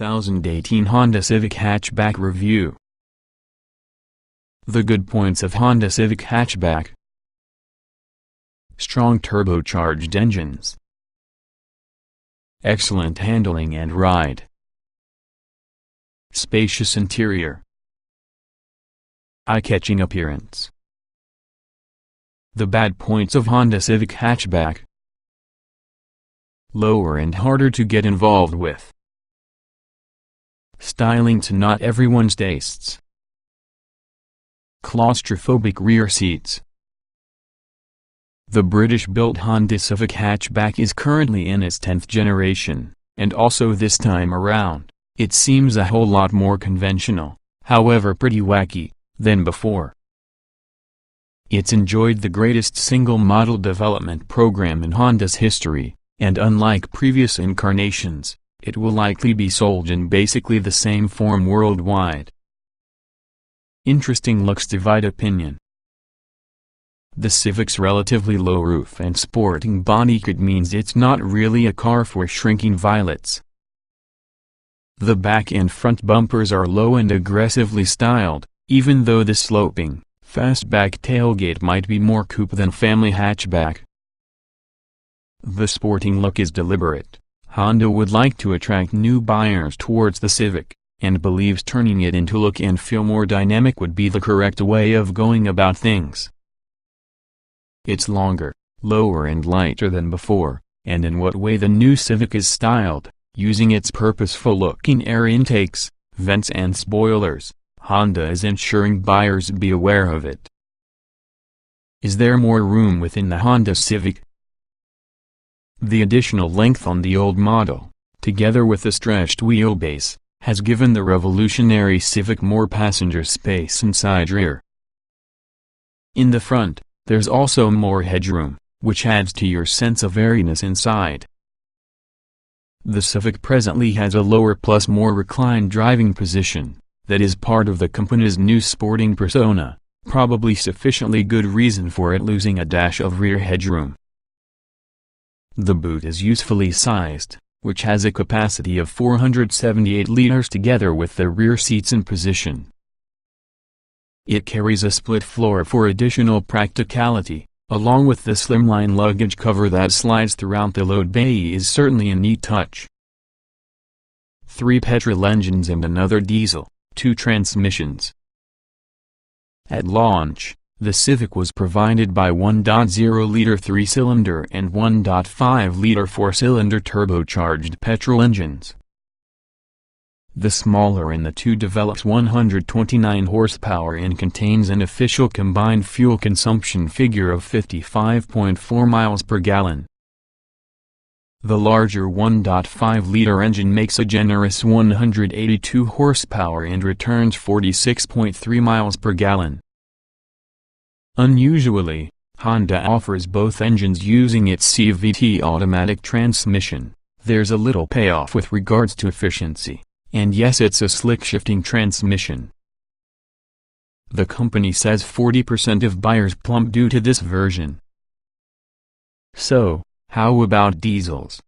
2018 Honda Civic Hatchback Review. The good points of Honda Civic Hatchback: strong turbocharged engines, excellent handling and ride, spacious interior, eye-catching appearance. The bad points of Honda Civic Hatchback: lower and harder to get involved with, styling to not everyone's tastes, claustrophobic rear seats. The British-built Honda Civic Hatchback is currently in its 10th generation, and also this time around, it seems a whole lot more conventional, however pretty wacky, than before. It's enjoyed the greatest single-model development program in Honda's history, and unlike previous incarnations, it will likely be sold in basically the same form worldwide. Interesting looks divide opinion. The Civic's relatively low roof and sporting body kit means it's not really a car for shrinking violets. The back and front bumpers are low and aggressively styled, even though the sloping, fastback tailgate might be more coupe than family hatchback. The sporting look is deliberate. Honda would like to attract new buyers towards the Civic, and believes turning it into look and feel more dynamic would be the correct way of going about things. It's longer, lower and lighter than before, and in what way the new Civic is styled, using its purposeful-looking air intakes, vents and spoilers, Honda is ensuring buyers be aware of it. Is there more room within the Honda Civic? The additional length on the old model, together with the stretched wheelbase, has given the revolutionary Civic more passenger space inside rear. In the front, there's also more headroom, which adds to your sense of airiness inside. The Civic presently has a lower plus more reclined driving position, that is part of the company's new sporting persona, probably sufficiently good reason for it losing a dash of rear headroom. The boot is usefully sized, which has a capacity of 478 liters together with the rear seats in position. It carries a split floor for additional practicality, along with the slimline luggage cover that slides throughout the load bay is certainly a neat touch. 3 petrol engines and another diesel, 2 transmissions. At launch, the Civic was provided by 1.0-liter 3-cylinder and 1.5-liter 4-cylinder turbocharged petrol engines. The smaller in the two develops 129 horsepower and contains an official combined fuel consumption figure of 55.4 miles per gallon. The larger 1.5-liter engine makes a generous 182 horsepower and returns 46.3 miles per gallon. Unusually, Honda offers both engines using its CVT automatic transmission. There's a little payoff with regards to efficiency, and yes, it's a slick shifting transmission. The company says 40% of buyers plump due to this version. So, how about diesels?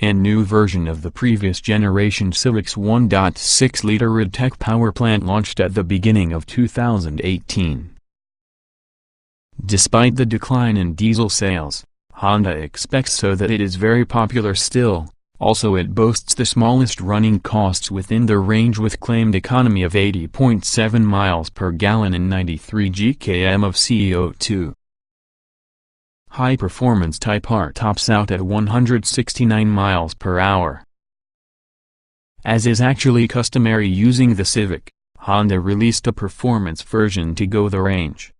A new version of the previous generation Civic's 1.6-liter RidTech power plant launched at the beginning of 2018. Despite the decline in diesel sales, Honda expects so that it is very popular still. Also, it boasts the smallest running costs within the range with claimed economy of 80.7 miles per gallon and 93 gkm of CO2. High-performance Type R tops out at 169 miles per hour. As is actually customary using the Civic, Honda released a performance version to go the range.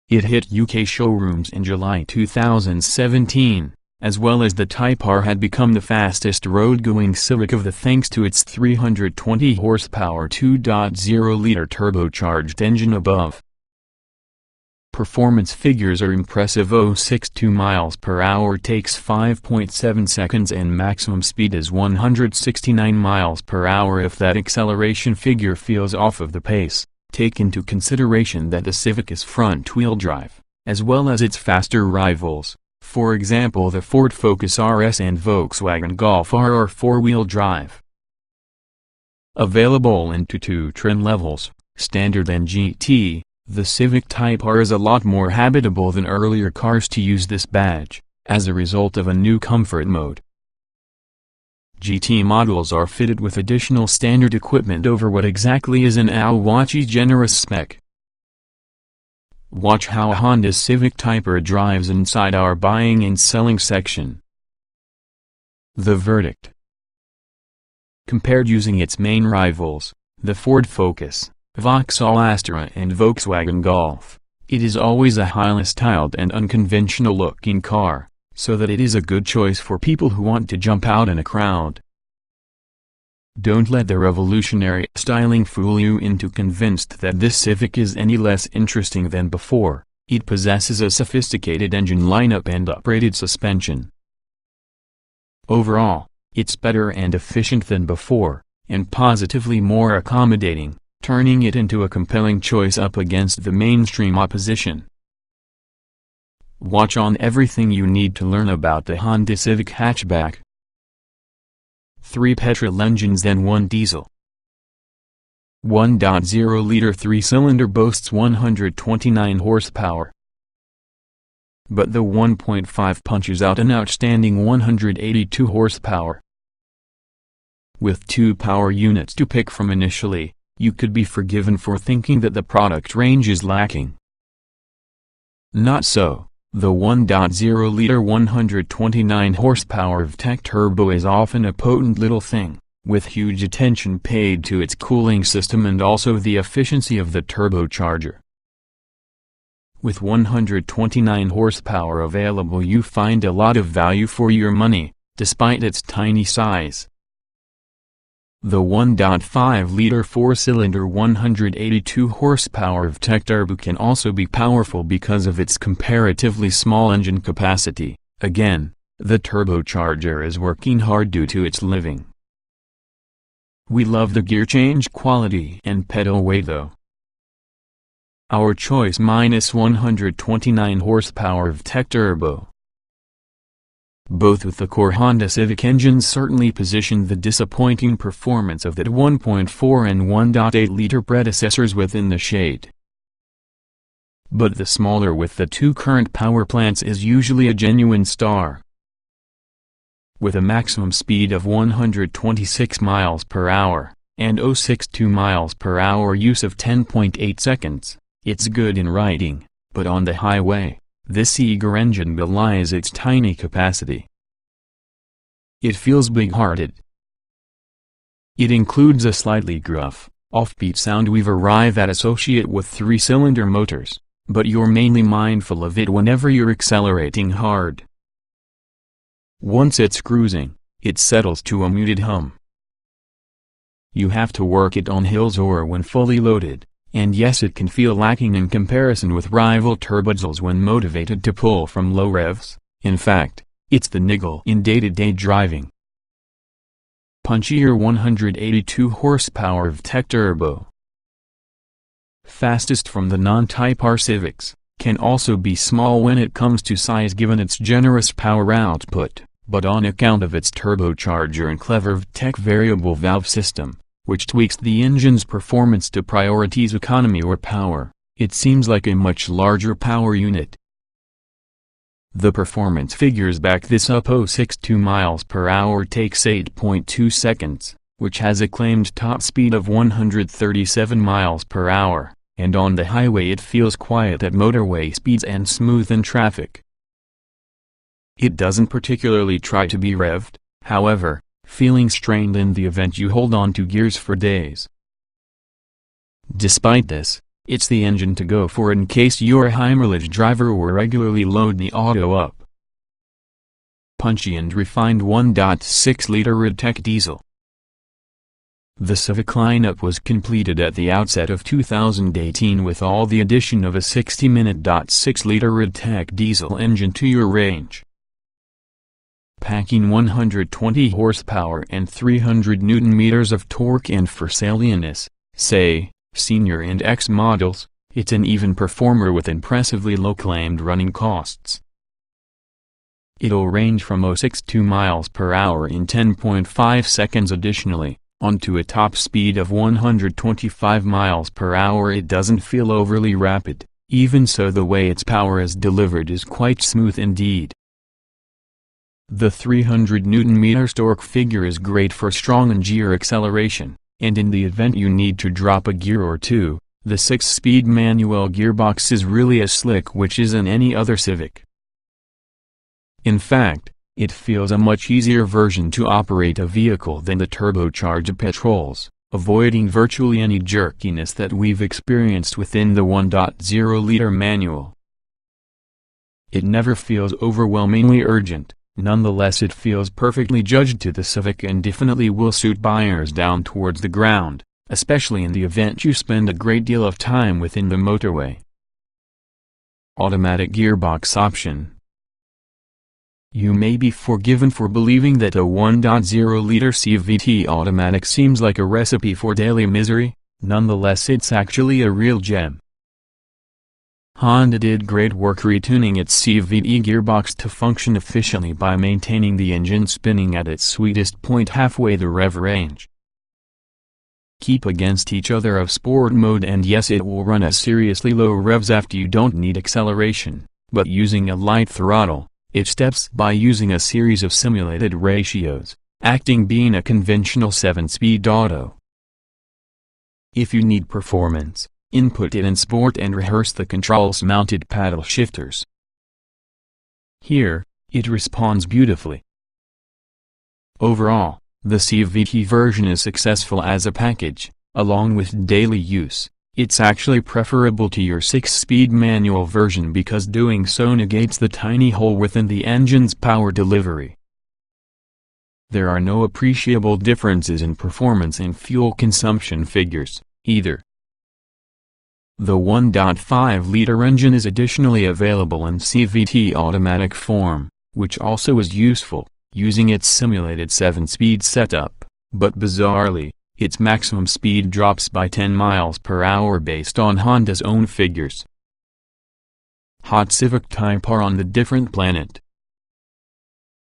It hit UK showrooms in July 2017, as well as the Type R had become the fastest road-going Civic of the thanks to its 320 horsepower 2.0-liter turbocharged engine above. Performance figures are impressive. 062 miles per hour takes 5.7 seconds and maximum speed is 169 miles per hour. If that acceleration figure feels off of the pace, take into consideration that the Civic is front-wheel drive, as well as its faster rivals, For example, the Ford Focus RS and Volkswagen Golf R are four-wheel drive. Available into two trim levels, Standard and GT, the Civic Type R is a lot more habitable than earlier cars to use this badge, as a result of a new comfort mode. GT models are fitted with additional standard equipment over what exactly is an Awachi's generous spec. Watch how a Honda Civic Type R drives inside our buying and selling section. The verdict. Compared using its main rivals, the Ford Focus, Vauxhall Astra and Volkswagen Golf, it is always a highly styled and unconventional looking car, so that it is a good choice for people who want to jump out in a crowd. Don't let the revolutionary styling fool you into convinced that this Civic is any less interesting than before. It possesses a sophisticated engine lineup and uprated suspension. Overall, it's better and efficient than before, and positively more accommodating, turning it into a compelling choice up against the mainstream opposition. Watch on everything you need to learn about the Honda Civic hatchback. 3 petrol engines and 1 diesel. 1.0-liter 3-cylinder boasts 129 horsepower. But the 1.5 punches out an outstanding 182 horsepower. With 2 power units to pick from initially, you could be forgiven for thinking that the product range is lacking. Not so. The 1.0-liter 129 horsepower VTEC turbo is often a potent little thing, with huge attention paid to its cooling system and also the efficiency of the turbocharger. With 129 horsepower available, you find a lot of value for your money, despite its tiny size. The 1.5-liter 4-cylinder 182 horsepower VTEC turbo can also be powerful because of its comparatively small engine capacity. Again, the turbocharger is working hard due to its living. We love the gear change quality and pedal weight though. Our choice minus 129 horsepower VTEC turbo. Both with the core Honda Civic engines certainly positioned the disappointing performance of that 1.4 and 1.8-liter predecessors within the shade. But the smaller with the 2 current power plants is usually a genuine star. With a maximum speed of 126 miles per hour, and 0.62 miles per hour use of 10.8 seconds, it's good in riding, but on the highway, this eager engine belies its tiny capacity. It feels big-hearted. It includes a slightly gruff, offbeat sound we've arrived at associate with 3-cylinder motors, but you're mainly mindful of it whenever you're accelerating hard. Once it's cruising, it settles to a muted hum. You have to work it on hills or when fully loaded. And yes, it can feel lacking in comparison with rival turbodiesels when motivated to pull from low revs. In fact, it's the niggle in day-to-day driving. Punchier 182 horsepower VTEC turbo. Fastest from the non-Type R Civics, can also be small when it comes to size given its generous power output, but on account of its turbocharger and clever VTEC variable valve system, which tweaks the engine's performance to prioritize economy or power, it seems like a much larger power unit. The performance figures back this up. 0.62 miles per hour takes 8.2 seconds, which has a claimed top speed of 137 miles per hour, and on the highway it feels quiet at motorway speeds and smooth in traffic. It doesn't particularly try to be revved, however, feeling strained in the event you hold on to gears for days. Despite this, it's the engine to go for in case you're a high-mileage driver or regularly load the auto up. Punchy and refined 1.6-liter VTEC diesel. The Civic lineup was completed at the outset of 2018 with all the addition of a 60-minute 6-liter VTEC diesel engine to your range. Packing 120 horsepower and 300 Nm of torque, and for saleiness, say, Senior and X models, it's an even performer with impressively low claimed running costs. It'll range from 0.62 miles per hour in 10.5 seconds. Additionally, onto a top speed of 125 miles per hour, it doesn't feel overly rapid. Even so, the way its power is delivered is quite smooth indeed. The 300 Nm torque figure is great for strong and gear acceleration, and in the event you need to drop a gear or two, the 6-speed manual gearbox is really as slick which is in any other Civic. In fact, it feels a much easier version to operate a vehicle than the turbocharged petrols, avoiding virtually any jerkiness that we've experienced within the 1.0-liter manual. It never feels overwhelmingly urgent. Nonetheless, it feels perfectly judged to the Civic and definitely will suit buyers down towards the ground, especially in the event you spend a great deal of time within the motorway. Automatic gearbox option. You may be forgiven for believing that a 1.0-liter CVT automatic seems like a recipe for daily misery. Nonetheless, it's actually a real gem. Honda did great work retuning its CVT gearbox to function efficiently by maintaining the engine spinning at its sweetest point halfway the rev range. Keep against each other of sport mode, and yes, it will run at seriously low revs after you don't need acceleration, but using a light throttle, it steps by using a series of simulated ratios, acting being a conventional 7-speed auto. If you need performance, input it in sport and rehearse the controls-mounted paddle shifters. Here, it responds beautifully. Overall, the CVT version is successful as a package. Along with daily use, it's actually preferable to your 6-speed manual version because doing so negates the tiny hole within the engine's power delivery. There are no appreciable differences in performance and fuel consumption figures, either. The 1.5-liter engine is additionally available in CVT automatic form, which also is useful, using its simulated 7-speed setup, but bizarrely, its maximum speed drops by 10 miles per hour based on Honda's own figures. Hot Civic Type R on the different planet.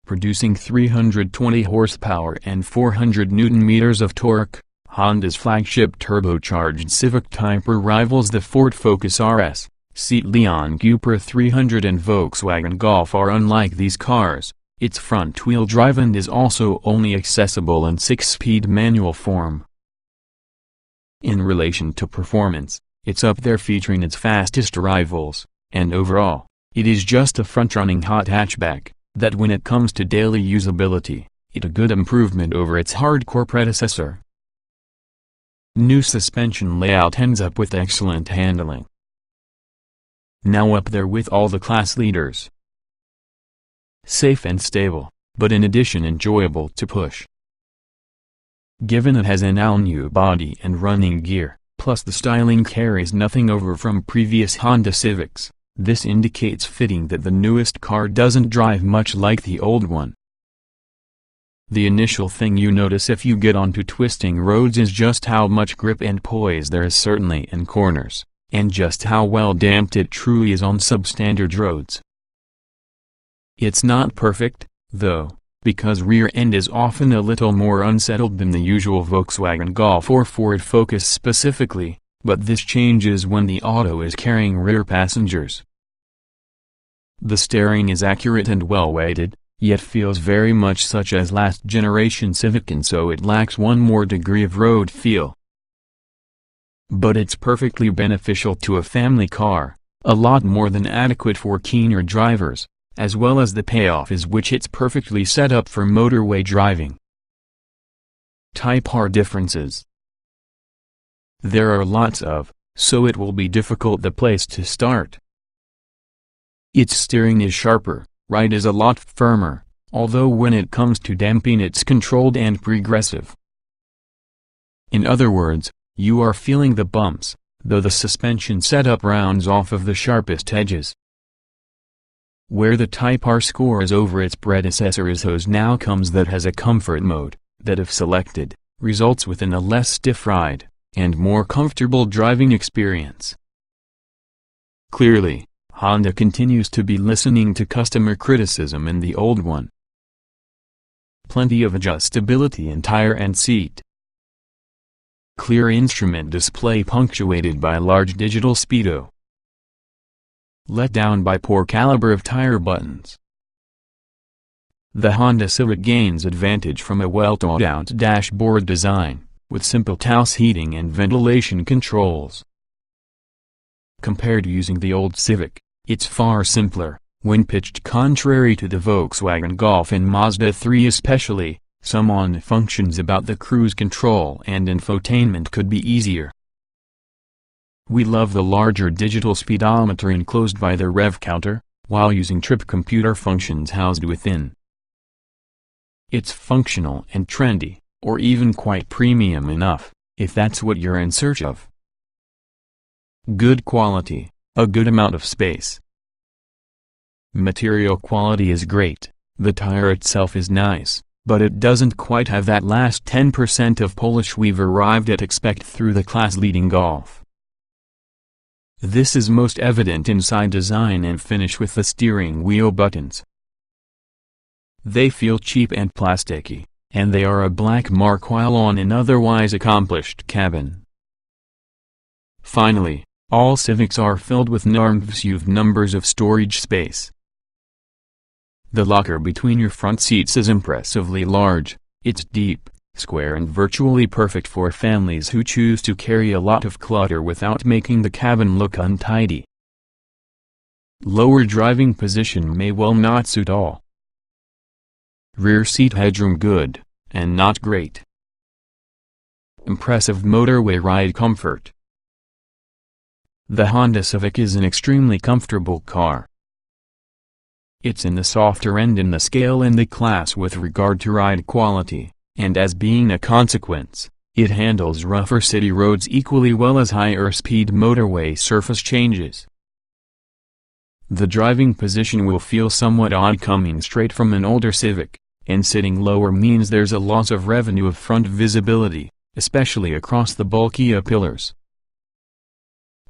Producing 320 horsepower and 400 Nm of torque, Honda's flagship turbocharged Civic Type R rivals the Ford Focus RS, Seat Leon Cupra 300 and Volkswagen Golf R. Unlike these cars, its front-wheel drive and is also only accessible in 6-speed manual form. In relation to performance, it's up there featuring its fastest rivals, and overall, it is just a front-running hot hatchback, that when it comes to daily usability, it's a good improvement over its hardcore predecessor. New suspension layout ends up with excellent handling. Now up there with all the class leaders. Safe and stable, but in addition enjoyable to push. Given it has an all-new body and running gear, plus the styling carries nothing over from previous Honda Civics, this indicates fitting that the newest car doesn't drive much like the old one. The initial thing you notice if you get onto twisting roads is just how much grip and poise there is certainly in corners, and just how well damped it truly is on substandard roads. It's not perfect, though, because rear end is often a little more unsettled than the usual Volkswagen Golf or Ford Focus specifically, but this changes when the auto is carrying rear passengers. The steering is accurate and well-weighted, yet feels very much such as last-generation Civic, and so it lacks one more degree of road feel. But it's perfectly beneficial to a family car, a lot more than adequate for keener drivers, as well as the payoff is which it's perfectly set up for motorway driving. Type R differences. There are lots of, so it will be difficult the place to start. Its steering is sharper, right is a lot firmer, although when it comes to damping it's controlled and progressive. In other words, you are feeling the bumps, though the suspension setup rounds off of the sharpest edges. Where the Type R scores over its predecessor is hose now comes that has a comfort mode, that if selected, results within a less stiff ride, and more comfortable driving experience. Clearly, Honda continues to be listening to customer criticism in the old one. Plenty of adjustability in tire and seat. Clear instrument display punctuated by large digital speedo. Let down by poor caliber of tire buttons. The Honda Civic gains advantage from a well-thought-out dashboard design, with simple house heating and ventilation controls. Compared to using the old Civic, it's far simpler, when pitched contrary to the Volkswagen Golf and Mazda 3 especially. Some on functions about the cruise control and infotainment could be easier. We love the larger digital speedometer enclosed by the rev counter, while using trip computer functions housed within. It's functional and trendy, or even quite premium enough, if that's what you're in search of. Good quality, a good amount of space. Material quality is great, the tire itself is nice, but it doesn't quite have that last 10% of polish we've arrived at expect through the class-leading Golf. This is most evident inside design and finish with the steering wheel buttons. They feel cheap and plasticky, and they are a black mark while on an otherwise accomplished cabin. Finally, all Civics are filled with enormous numbers of storage space. The locker between your front seats is impressively large. It's deep, square and virtually perfect for families who choose to carry a lot of clutter without making the cabin look untidy. Lower driving position may well not suit all. Rear seat headroom good, and not great. Impressive motorway ride comfort. The Honda Civic is an extremely comfortable car. It's in the softer end in the scale in the class with regard to ride quality, and as being a consequence, it handles rougher city roads equally well as higher speed motorway surface changes. The driving position will feel somewhat odd coming straight from an older Civic, and sitting lower means there's a loss of revenue of front visibility, especially across the bulky pillars.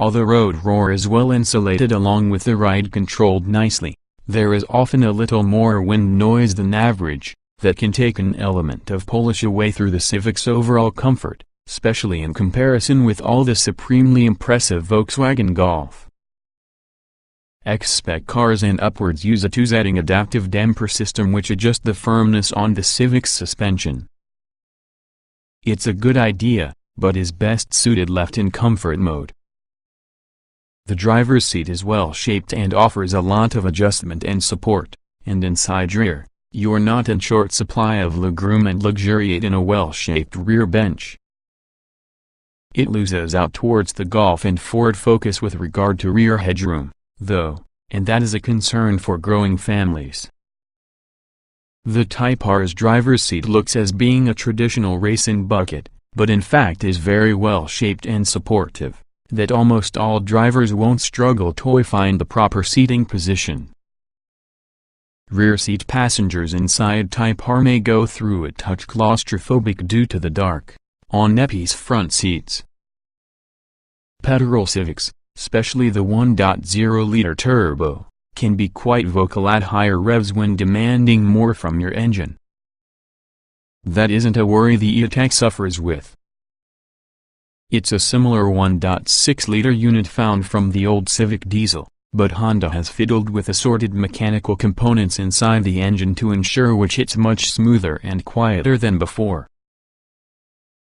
Although road roar is well insulated along with the ride controlled nicely, there is often a little more wind noise than average, that can take an element of polish away through the Civic's overall comfort, especially in comparison with all the supremely impressive Volkswagen Golf. X-spec cars and upwards use a two-setting adaptive damper system which adjusts the firmness on the Civic's suspension. It's a good idea, but is best suited left in comfort mode. The driver's seat is well-shaped and offers a lot of adjustment and support, and inside rear, you're not in short supply of legroom and luxuriate in a well-shaped rear bench. It loses out towards the Golf and Ford Focus with regard to rear headroom, though, and that is a concern for growing families. The Type R's driver's seat looks as being a traditional racing bucket, but in fact is very well-shaped and supportive, that almost all drivers won't struggle to find the proper seating position. Rear seat passengers inside Type R may go through a touch claustrophobic due to the dark, on-piece front seats. Petrol Civics, especially the 1.0-liter turbo, can be quite vocal at higher revs when demanding more from your engine. That isn't a worry the E-Tech suffers with. It's a similar 1.6-liter unit found from the old Civic diesel, but Honda has fiddled with assorted mechanical components inside the engine to ensure which it's much smoother and quieter than before.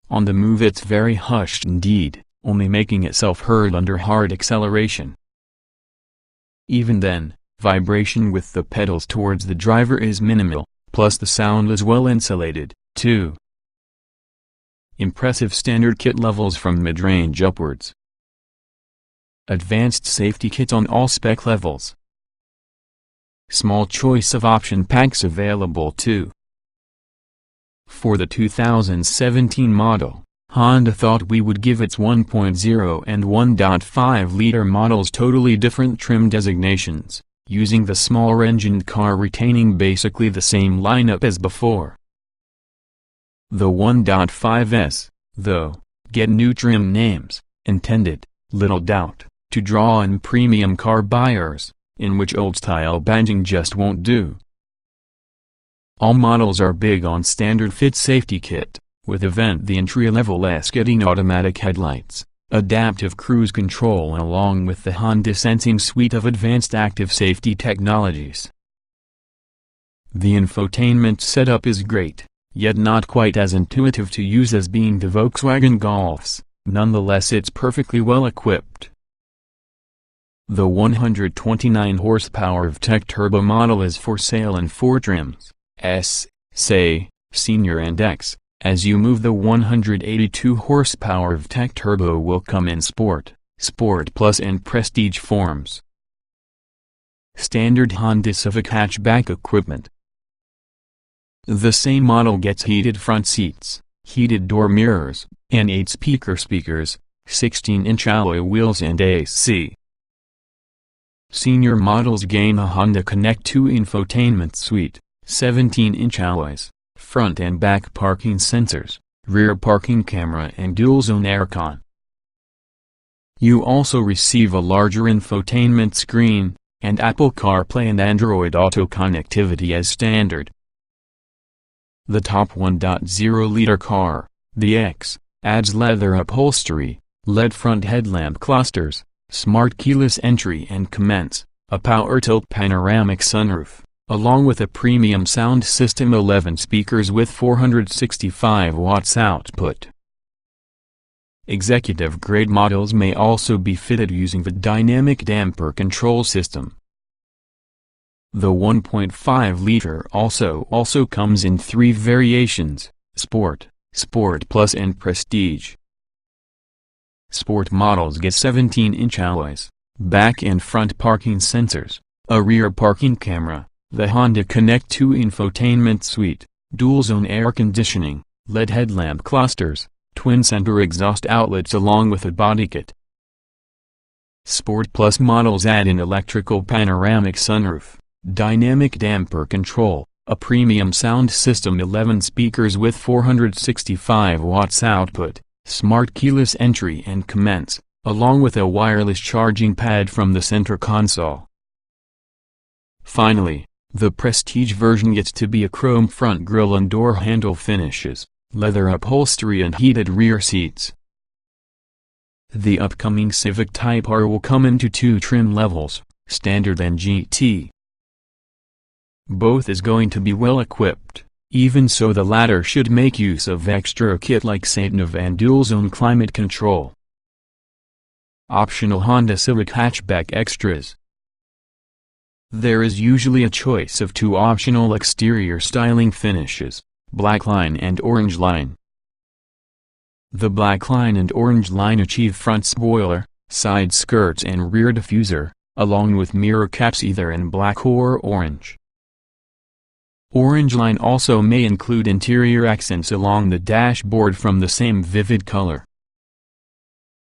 On the move it's very hushed indeed, only making itself heard under hard acceleration. Even then, vibration with the pedals towards the driver is minimal, plus the sound is well insulated, too. Impressive standard kit levels from mid-range upwards. Advanced safety kit on all spec levels. Small choice of option packs available too. For the 2017 model, Honda thought we would give its 1.0 and 1.5-liter models totally different trim designations, using the smaller-engined car retaining basically the same lineup as before. The 1.5s, though, get new trim names, intended, little doubt, to draw in premium car buyers, in which old-style badging just won't do. All models are big on standard fit safety kit, with the entry-level getting automatic headlights, adaptive cruise control along with the Honda Sensing suite of advanced active safety technologies. The infotainment setup is great, yet not quite as intuitive to use as being the Volkswagen Golf's. Nonetheless, it's perfectly well equipped. The 129 horsepower VTech turbo model is for sale in 4 trims, S, say, Senior and X, as you move the 182 horsepower VTech turbo will come in Sport, Sport Plus and Prestige forms. Standard Honda Civic hatchback equipment. The same model gets heated front seats, heated door mirrors, and 8-speaker speakers, 16-inch alloy wheels and AC. Senior models gain a Honda Connect 2 infotainment suite, 17-inch alloys, front and back parking sensors, rear parking camera and dual-zone aircon. You also receive a larger infotainment screen, and Apple CarPlay and Android Auto connectivity as standard. The top 1.0-liter car, the X, adds leather upholstery, LED front headlamp clusters, smart keyless entry and commence, a power tilt panoramic sunroof, along with a premium sound system, 11 speakers with 465 watts output. Executive-grade models may also be fitted using the dynamic damper control system. The 1.5-liter also comes in 3 variations, Sport, Sport Plus and Prestige. Sport models get 17-inch alloys, back and front parking sensors, a rear parking camera, the Honda Connect 2 infotainment suite, dual-zone air conditioning, LED headlamp clusters, twin-center exhaust outlets along with a body kit. Sport Plus models add an electrical panoramic sunroof, dynamic damper control, a premium sound system, 11 speakers with 465 watts output, smart keyless entry and commence, along with a wireless charging pad from the center console. Finally, the Prestige version gets to be a chrome front grille and door handle finishes, leather upholstery and heated rear seats. The upcoming Civic Type R will come into 2 trim levels, Standard and GT. Both is going to be well equipped, even so the latter should make use of extra kit like SatNav and dual-zone climate control. Optional Honda Civic hatchback extras. There is usually a choice of 2 optional exterior styling finishes, black line and orange line. The black line and orange line achieve front spoiler, side skirts and rear diffuser, along with mirror caps either in black or orange. Orange line also may include interior accents along the dashboard from the same vivid color.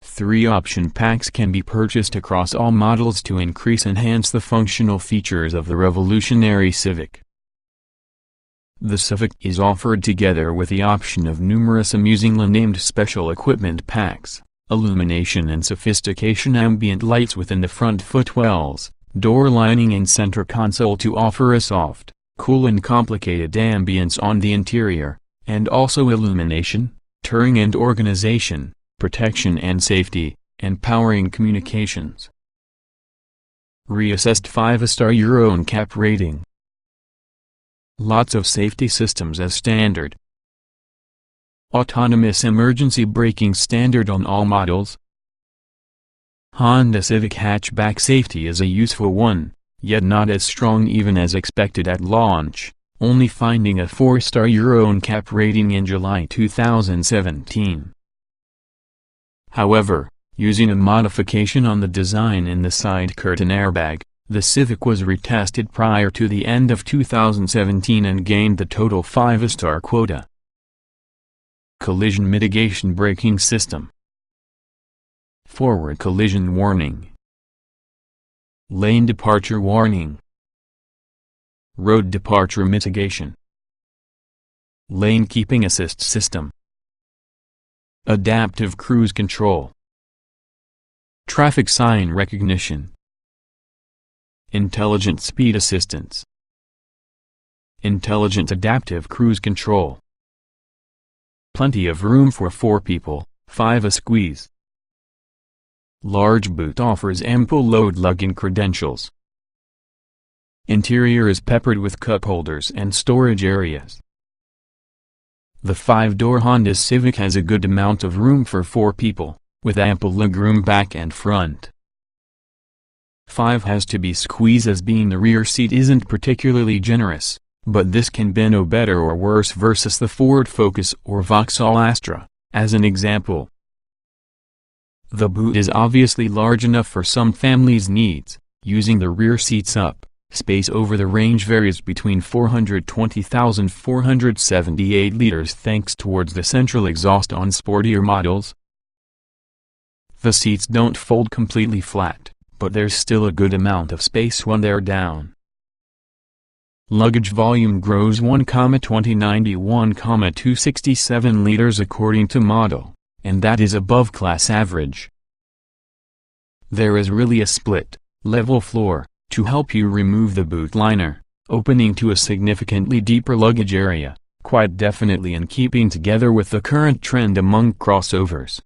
3 option packs can be purchased across all models to enhance the functional features of the revolutionary Civic. The Civic is offered together with the option of numerous amusingly named special equipment packs, illumination and sophistication ambient lights within the front footwells, door lining and center console to offer a soft, cool and complicated ambience on the interior, and also illumination, touring and organization, protection and safety, and powering communications. Reassessed 5-star Euro NCAP rating. Lots of safety systems as standard. Autonomous emergency braking standard on all models. Honda Civic hatchback safety is a useful one, yet not as strong even as expected at launch, only finding a 4-star Euro NCAP rating in July 2017. However, using a modification on the design in the side curtain airbag, the Civic was retested prior to the end of 2017 and gained the total 5-star quota. Collision mitigation braking system. Forward collision warning. Lane departure warning. Road departure mitigation. Lane keeping assist system. Adaptive cruise control. traffic sign recognition, intelligent speed assistance, intelligent adaptive cruise control. Plenty of room for 4 people, 5 a squeeze. Large boot offers ample load lugging credentials. Interior is peppered with cup holders and storage areas. The 5-door Honda Civic has a good amount of room for 4 people, with ample legroom back and front. 5 has to be squeezed as being the rear seat isn't particularly generous, but this can be no better or worse versus the Ford Focus or Vauxhall Astra, as an example. The boot is obviously large enough for some families' needs, using the rear seats up. Space over the range varies between 420,478 liters thanks towards the central exhaust on sportier models. The seats don't fold completely flat, but there's still a good amount of space when they're down. Luggage volume grows 1,2091,267 liters according to model, and that is above class average. There is really a split, level floor, to help you remove the boot liner, opening to a significantly deeper luggage area, quite definitely in keeping together with the current trend among crossovers.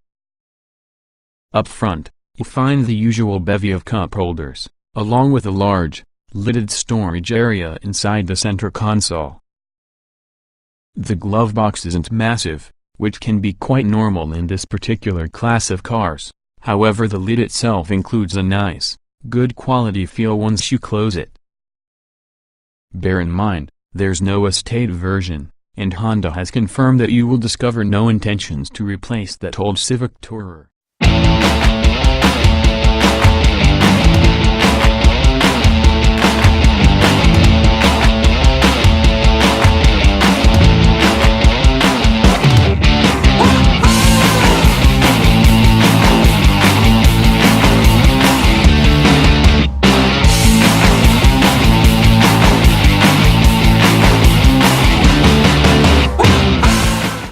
Up front, you find the usual bevy of cup holders, along with a large, lidded storage area inside the center console. The glove box isn't massive, which can be quite normal in this particular class of cars, however the lid itself includes a nice, good quality feel once you close it. Bear in mind, there's no estate version, and Honda has confirmed that you will discover no intentions to replace that old Civic Tourer.